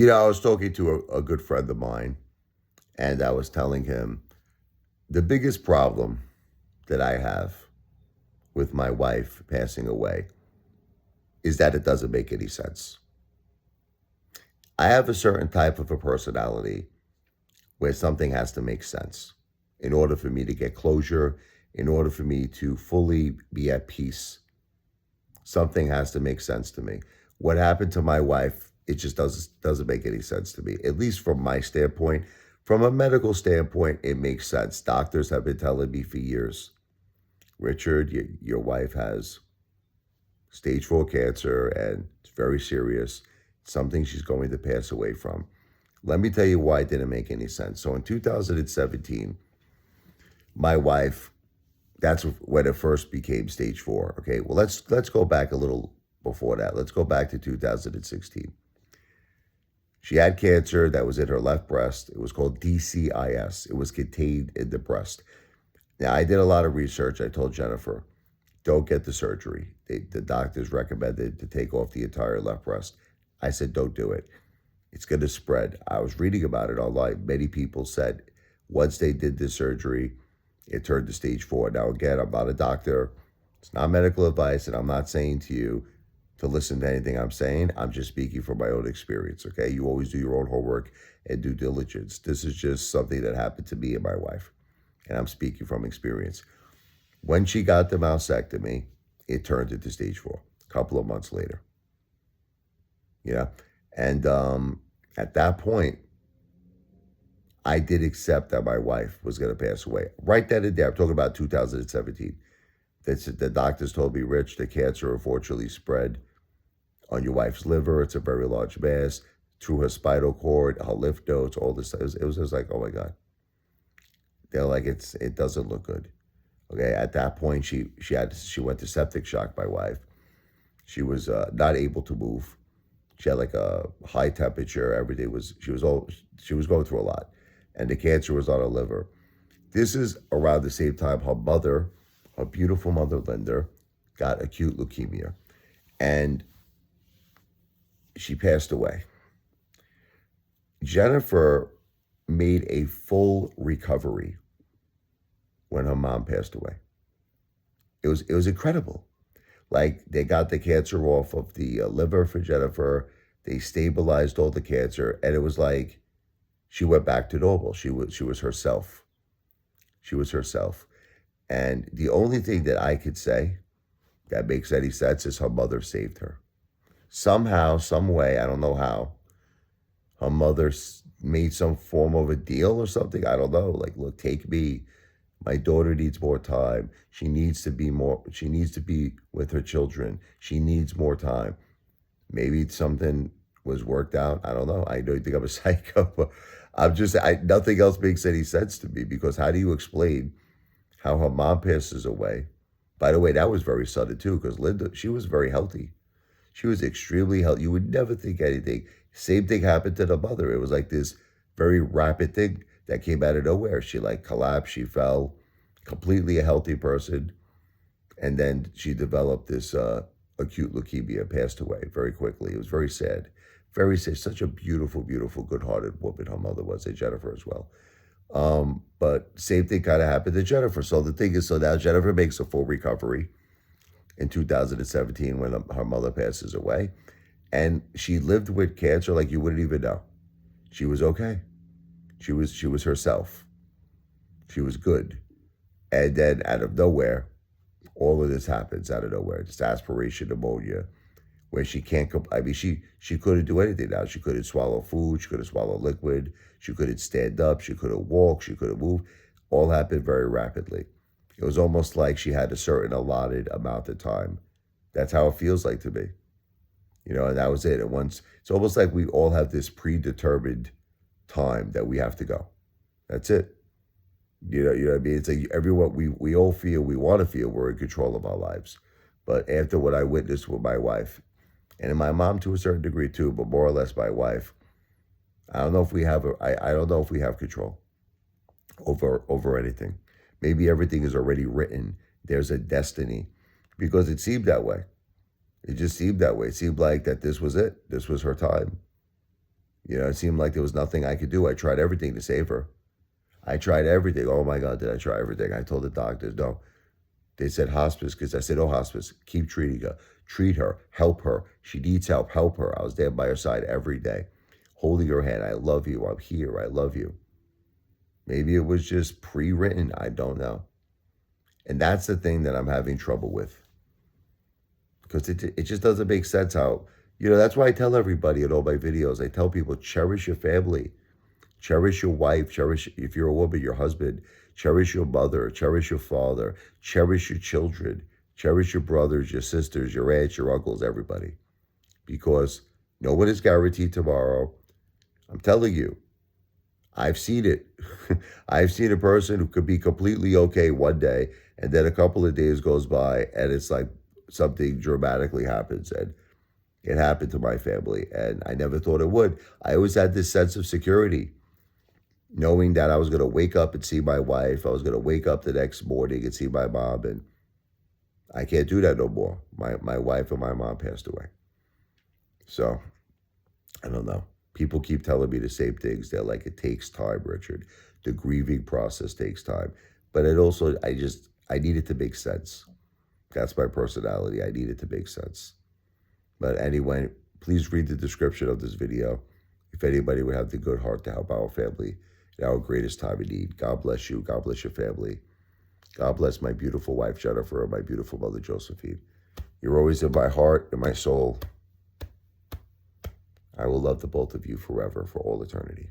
I was talking to a good friend of mine, and I was telling him the biggest problem that I have with my wife passing away is that it doesn't make any sense. I have a certain type of a personality where something has to make sense in order for me to get closure, in order for me to fully be at peace. Something has to make sense to me. What happened to my wife, it just doesn't make any sense to me. At least from my standpoint. From a medical standpoint, it makes sense. Doctors have been telling me for years, Richard, your wife has stage 4 cancer and it's very serious. It's something she's going to pass away from. Let me tell you why it didn't make any sense. So in 2017, my wife, that's when it first became stage 4. Okay, well let's go back a little before that. Let's go back to 2016. She had cancer that was in her left breast. It was called DCIS. It was contained in the breast. Now, I did a lot of research. I told Jennifer, don't get the surgery. The doctors recommended to take off the entire left breast. I said, don't do it. It's going to spread. I was reading about it online. Many people said once they did this surgery, it turned to stage 4. Now, again, I'm not a doctor. It's not medical advice, and I'm not saying to you to listen to anything I'm saying. I'm just speaking from my own experience, okay? You always do your own homework and due diligence. This is just something that happened to me and my wife, and I'm speaking from experience. When she got the mastectomy, it turned into stage 4 a couple of months later. And at that point, I did accept that my wife was going to pass away. Right then and there, I'm talking about 2017. The doctors told me, Rich, the cancer unfortunately spread on your wife's liver. It's a very large mass through her spinal cord, her lymph nodes, all this. It was just like, oh my God. They're like, it doesn't look good. Okay, at that point, she went to septic shock. My wife, she was not able to move. She had like a high temperature. Everything was she was going through a lot, and the cancer was on her liver. This is around the same time her mother, her beautiful mother Linda, got acute leukemia, and she passed away. Jennifer made a full recovery when her mom passed away. It was incredible. Like, they got the cancer off of the liver for Jennifer. They stabilized all the cancer, and it was like she went back to normal. She was herself. She was herself. And the only thing that I could say that makes any sense is her mother saved her. Somehow, some way, I don't know how, her mother made some form of a deal or something. I don't know. Like, look, take me. My daughter needs more time. She needs to be with her children. She needs more time. Maybe something was worked out. I don't know. I don't think I'm a psycho, but nothing else makes any sense to me, because how do you explain how her mom passes away? By the way, that was very sudden too, because Linda, she was very healthy. She was extremely healthy. You would never think anything. Same thing happened to the mother. It was like this very rapid thing that came out of nowhere. She like collapsed. She fell, completely a healthy person. And then she developed this acute leukemia, passed away very quickly. It was very sad. Very sad. Such a beautiful, beautiful, good-hearted woman her mother was, and Jennifer as well. But same thing kind of happened to Jennifer. So the thing is, so now Jennifer makes a full recovery in 2017 when her mother passes away. And she lived with cancer like you wouldn't even know. She was okay. She was herself. She was good. And then out of nowhere, all of this happens out of nowhere. This aspiration pneumonia, where she can't, she couldn't do anything now. She couldn't swallow food. She couldn't swallow liquid. She couldn't stand up. She couldn't walk. She couldn't move. All happened very rapidly. It was almost like she had a certain allotted amount of time. That's how it feels like to me. And that was it. And once, it's almost like we all have this predetermined time that we have to go. That's it. You know what I mean? It's like everyone, we all feel, we want to feel we're in control of our lives. But after what I witnessed with my wife, and my mom to a certain degree too, but more or less my wife, I don't know if we have I don't know if we have control over anything. Maybe everything is already written. There's a destiny, because it seemed that way. It just seemed that way. It seemed like that this was it. This was her time. You know, it seemed like there was nothing I could do. I tried everything to save her. I tried everything. Oh my God, did I try everything? I told the doctors, no. They said hospice, because I said, oh, hospice, keep treating her. Treat her, help her. She needs help her. I was there by her side every day, holding her hand. I love you. I'm here. I love you. Maybe it was just pre-written. I don't know. And that's the thing that I'm having trouble with, because it just doesn't make sense how, that's why I tell everybody in all my videos, I tell people, cherish your family. Cherish your wife, cherish, if you're a woman, your husband, cherish your mother, cherish your father, cherish your children, cherish your brothers, your sisters, your aunts, your uncles, everybody. Because no one is guaranteed tomorrow. I'm telling you, I've seen it. I've seen a person who could be completely okay one day, and then a couple of days goes by, and it's like something dramatically happens. And it happened to my family, and I never thought it would. I always had this sense of security, knowing that I was going to wake up and see my wife. I was going to wake up the next morning and see my mom, and I can't do that no more. My wife and my mom passed away. So, I don't know. People keep telling me the same things. They're like, it takes time, Richard. The grieving process takes time. But it also, I need it to make sense. That's my personality. I need it to make sense. But anyway, please read the description of this video if anybody would have the good heart to help our family in our greatest time of need. God bless you. God bless your family. God bless my beautiful wife, Jennifer, and my beautiful mother, Josephine. You're always in my heart and my soul. I will love the both of you forever, for all eternity.